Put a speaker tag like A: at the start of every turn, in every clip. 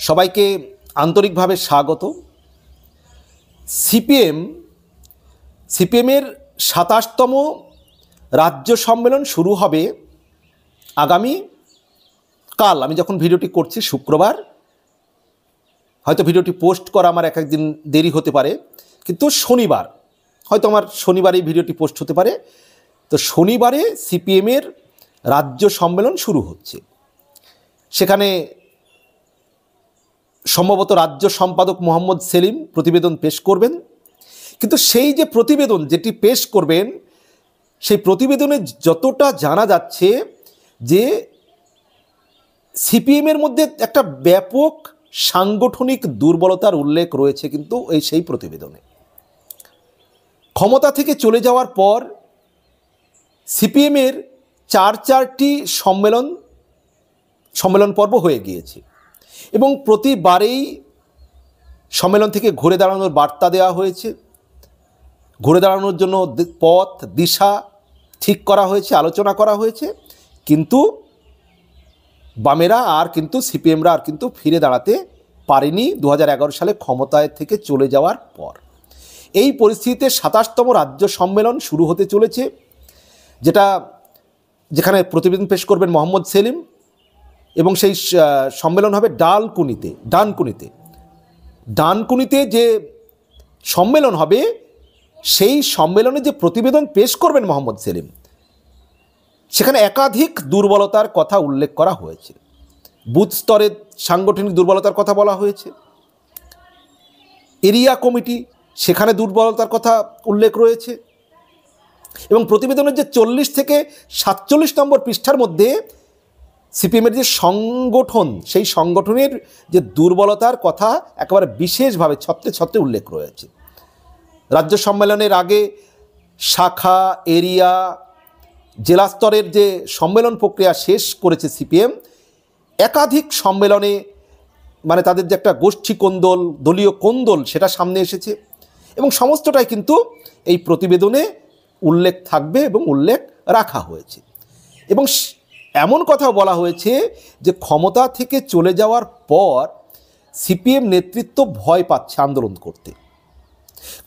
A: সবাইকে আন্তরিকভাবে স্বাগত। সিপিএমের ২৭তম রাজ্য সম্মেলন শুরু হবে আগামী কাল। আমি যখন ভিডিওটি করছি শুক্রবার, হয়তো ভিডিওটি পোস্ট করা আমার এক একদিন দেরি হতে পারে, কিন্তু শনিবার হয়তো আমার শনিবারেই ভিডিওটি পোস্ট হতে পারে। তো শনিবারে সিপিএমের রাজ্য সম্মেলন শুরু হচ্ছে। সেখানে সম্ভবত রাজ্য সম্পাদক মোহাম্মদ সেলিম প্রতিবেদন পেশ করবেন। কিন্তু সেই যে প্রতিবেদন যেটি পেশ করবেন, সেই প্রতিবেদনে যতটা জানা যাচ্ছে যে সিপিএমের মধ্যে একটা ব্যাপক সাংগঠনিক দুর্বলতার উল্লেখ রয়েছে কিন্তু সেই প্রতিবেদনে। ক্ষমতা থেকে চলে যাওয়ার পর সিপিএমের চারটি সম্মেলন পর্ব হয়ে গিয়েছে এবং প্রতিবারেই সম্মেলন থেকে ঘুরে দাঁড়ানোর বার্তা দেওয়া হয়েছে, ঘুরে দাঁড়ানোর জন্য পথ দিশা ঠিক করা হয়েছে, আলোচনা করা হয়েছে। কিন্তু বামেরা কিন্তু সিপিএমরা কিন্তু ফিরে দাঁড়াতে পারেনি ২০১১ সালে ক্ষমতায় থেকে চলে যাওয়ার পর। এই পরিস্থিতিতে ২৭তম রাজ্য সম্মেলন শুরু হতে চলেছে, যেখানে প্রতিবেদন পেশ করবেন মোহাম্মদ সেলিম, এবং সেই সম্মেলন হবে ডানকুনিতে যে সম্মেলন হবে, সেই সম্মেলনে যে প্রতিবেদন পেশ করবেন মোহাম্মদ সেলিম, সেখানে একাধিক দুর্বলতার কথা উল্লেখ করা হয়েছে। বুথ স্তরের সাংগঠনিক দুর্বলতার কথা বলা হয়েছে, এরিয়া কমিটি সেখানে দুর্বলতার কথা উল্লেখ রয়েছে, এবং প্রতিবেদনের যে ৪০ থেকে ৪৭ নম্বর পৃষ্ঠার মধ্যে সিপিএমের যে সংগঠন, সেই সংগঠনের যে দুর্বলতার কথা একেবারে বিশেষভাবে ছত্রে উল্লেখ রয়েছে। রাজ্য সম্মেলনের আগে শাখা, এরিয়া, জেলা স্তরের যে সম্মেলন প্রক্রিয়া শেষ করেছে সিপিএম, একাধিক সম্মেলনে মানে তাদের যে একটা গোষ্ঠী কোন্দল, দলীয় কোন্দল, সেটা সামনে এসেছে এবং সমস্তটাই কিন্তু এই প্রতিবেদনে উল্লেখ থাকবে এবং উল্লেখ রাখা হয়েছে। এবং এমন কথাও বলা হয়েছে যে ক্ষমতা থেকে চলে যাওয়ার পর সিপিএম নেতৃত্ব ভয় পাচ্ছে আন্দোলন করতে।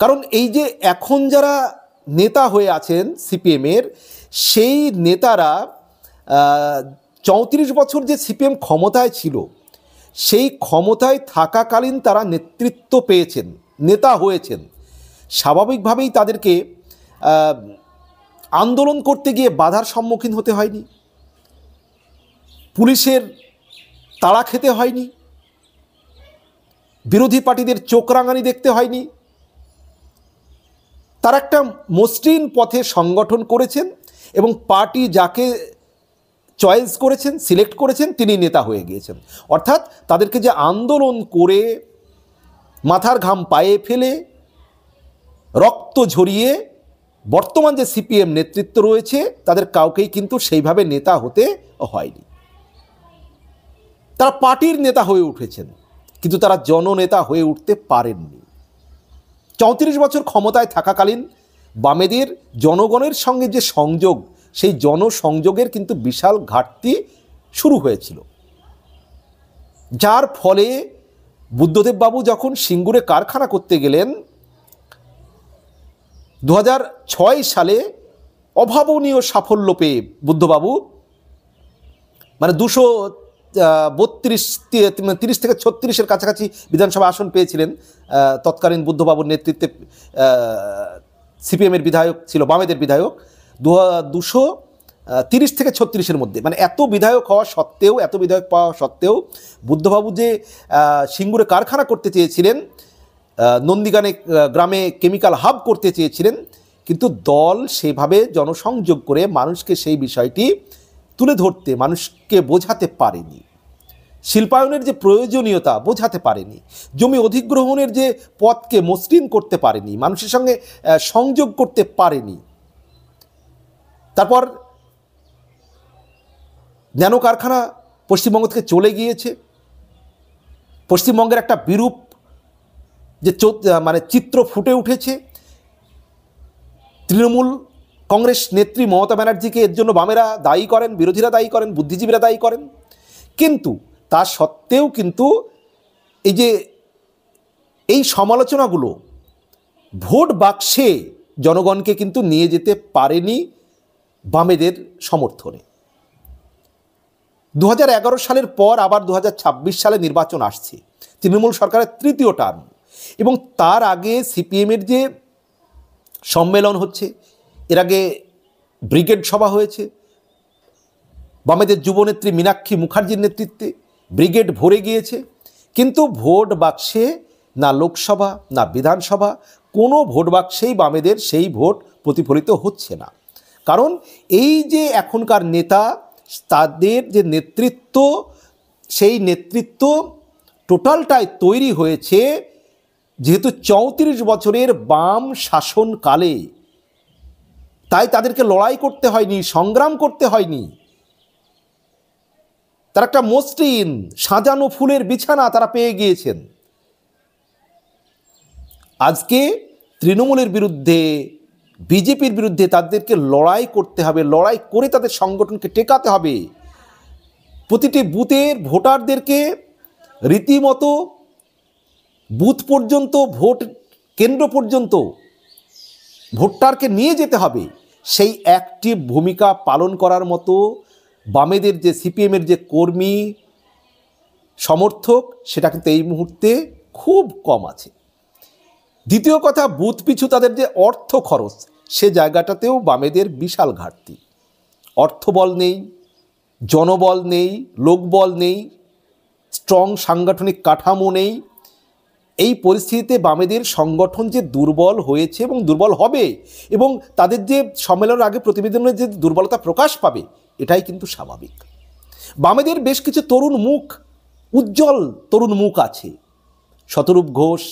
A: কারণ এই যে এখন যারা নেতা হয়ে আছেন সিপিএমের, সেই নেতারা ৩৪ বছর যে সিপিএম ক্ষমতায় ছিল, সেই ক্ষমতায় থাকাকালীন তারা নেতৃত্ব পেয়েছেন, নেতা হয়েছেন। স্বাভাবিকভাবেই তাদেরকে আন্দোলন করতে গিয়ে বাধার সম্মুখীন হতে হয়নি, পুলিশের তাড়া খেতে হয়নি, বিরোধী পার্টিদের চোখ রাঙানি দেখতে হয়নি। তারা একটা মসৃণ পথে সংগঠন করেছেন এবং পার্টি যাকে চয়েস করেছেন, সিলেক্ট করেছেন, তিনি নেতা হয়ে গিয়েছেন। অর্থাৎ তাদেরকে যে আন্দোলন করে মাথার ঘাম পায়ে ফেলে রক্ত ঝরিয়ে বর্তমান যে সিপিএম নেতৃত্ব রয়েছে, তাদের কাউকেই কিন্তু সেইভাবে নেতা হতে হয়নি। তারা পার্টির নেতা হয়ে উঠেছেন, কিন্তু তারা জননেতা হয়ে উঠতে পারেননি। ৩৪ বছর ক্ষমতায় থাকাকালীন বামেদের জনগণের সঙ্গে যে সংযোগ, সেই জনসংযোগের কিন্তু বিশাল ঘাটতি শুরু হয়েছিল, যার ফলে বুদ্ধদেব বাবু যখন সিঙ্গুরে কারখানা করতে গেলেন ২০০৬ সালে, অভাবনীয় সাফল্য পেয়ে বুদ্ধবাবু মানে ২৩০ থেকে ৩৬-এর কাছাকাছি বিধানসভা আসন পেয়েছিলেন। তৎকালীন বুদ্ধবাবুর নেতৃত্বে সিপিএমের বিধায়ক ছিল, বামেদের বিধায়ক, ২৩০ থেকে ৩৬-এর মধ্যে। মানে এত বিধায়ক পাওয়া সত্ত্বেও বুদ্ধবাবু যে সিঙ্গুরে কারখানা করতে চেয়েছিলেন, নন্দীগ্রামে গ্রামে কেমিক্যাল হাব করতে চেয়েছিলেন, কিন্তু দল সেভাবে জনসংযোগ করে মানুষকে সেই বিষয়টি তুলে ধরতে, মানুষকে বোঝাতে পারেনি। শিল্পায়নের যে প্রয়োজনীয়তা বোঝাতে পারেনি, জমি অধিগ্রহণের যে পথকে মসৃণ করতে পারেনি, মানুষের সঙ্গে সংযোগ করতে পারেনি। তারপর ন্যানো কারখানা পশ্চিমবঙ্গ থেকে চলে গিয়েছে। পশ্চিমবঙ্গের একটা বিরূপ যে চিত্র ফুটে উঠেছে। তৃণমূল কংগ্রেস নেত্রী মমতা ব্যানার্জিকে এর জন্য বামেরা দায়ী করেন, বিরোধীরা দায়ী করেন, বুদ্ধিজীবীরা দায়ী করেন। কিন্তু তা সত্ত্বেও কিন্তু এই যে এই সমালোচনাগুলো ভোট বাক্সে জনগণকে কিন্তু নিয়ে যেতে পারেনি বামেদের সমর্থনে। 2011 সালের পর আবার 2026 সালে নির্বাচন আসছে, তৃণমূল সরকারের তৃতীয় টার্ম, এবং তার আগে সিপিএমের যে সম্মেলন হচ্ছে, এর আগে ব্রিগেড সভা হয়েছে, বামেদের যুবনেত্রী মীনাক্ষী মুখার্জির নেতৃত্বে ব্রিগেড ভরে গিয়েছে, কিন্তু ভোট বাক্সে না লোকসভা না বিধানসভা কোনো ভোট বাক্সেই বামেদের সেই ভোট প্রতিফলিত হচ্ছে না। কারণ এই যে এখনকার নেতা, তাদের যে নেতৃত্ব, সেই নেতৃত্ব টোটালটাই তৈরি হয়েছে যেহেতু 34 বছরের বাম শাসনকালে, তাই তাদেরকে লড়াই করতে হয়নি, সংগ্রাম করতে হয়নি। তারা একটা মসৃণ সাজানো ফুলের বিছানা তারা পেয়ে গিয়েছেন। আজকে তৃণমূলের বিরুদ্ধে, বিজেপির বিরুদ্ধে তাদেরকে লড়াই করতে হবে, লড়াই করে তাদের সংগঠনকে টেকাতে হবে। প্রতিটি বুথের ভোটারদেরকে রীতিমতো বুথ পর্যন্ত, ভোট কেন্দ্র পর্যন্ত ভোটারকে নিয়ে যেতে হবে। সেই অ্যাক্টিভ ভূমিকা পালন করার মতো বামেদের যে সিপিএমের যে কর্মী সমর্থক, সেটা কিন্তু এই মুহূর্তে খুব কম আছে। দ্বিতীয় কথা, বুথ পিছু তাদের যে অর্থ খরচ, সে জায়গাটাতেও বামেদের বিশাল ঘাটতি। অর্থবল নেই, জনবল নেই, লোকবল নেই, স্ট্রং সাংগঠনিক কাঠামো নেই। এই পরিস্থিতিতে বামেদের সংগঠন যে দুর্বল হয়েছে এবং দুর্বল হবে, এবং তাদের যে সম্মেলনের আগে প্রতিবেদনের যে দুর্বলতা প্রকাশ পাবে, এটাই কিন্তু স্বাভাবিক। বামেদের বেশ কিছু তরুণ মুখ, উজ্জ্বল তরুণ মুখ আছে। শতরূপ ঘোষ,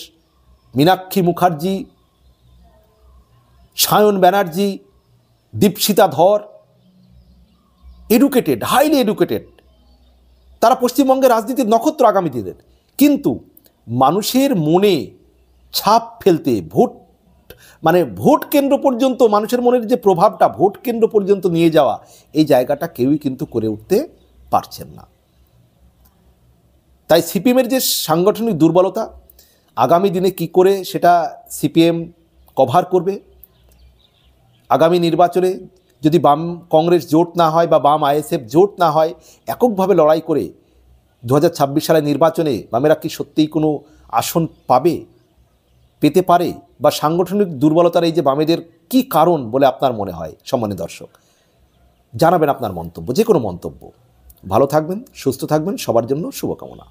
A: মীনাক্ষী মুখার্জি, সায়ন ব্যানার্জি, দীপশিতা ধর, এডুকেটেড, হাইলি এডুকেটেড। তারা পশ্চিমবঙ্গের রাজনীতির নক্ষত্র আগামী দিনের। কিন্তু মানুষের মনে ছাপ ফেলতে, ভোট কেন্দ্র পর্যন্ত, মানুষের মনের যে প্রভাবটা ভোট কেন্দ্র পর্যন্ত নিয়ে যাওয়া, এই জায়গাটা কেউই কিন্তু করে উঠতে পারছেন না। তাই সিপিএমের যে সাংগঠনিক দুর্বলতা, আগামী দিনে কি করে সেটা সিপিএম কভার করবে, আগামী নির্বাচনে যদি বাম কংগ্রেস জোট না হয় বা বাম আইএসএফ জোট না হয়, এককভাবে লড়াই করে 2026 সালের নির্বাচনে বামেরা কি সত্যিই কোনো আসন পেতে পারে, বা সাংগঠনিক দুর্বলতার এই যে বামেদের কি কারণ বলে আপনার মনে হয়? সম্মানিত দর্শক, জানাবেন আপনার মন্তব্য, যে কোনো মন্তব্য। ভালো থাকবেন, সুস্থ থাকবেন, সবার জন্য শুভকামনা।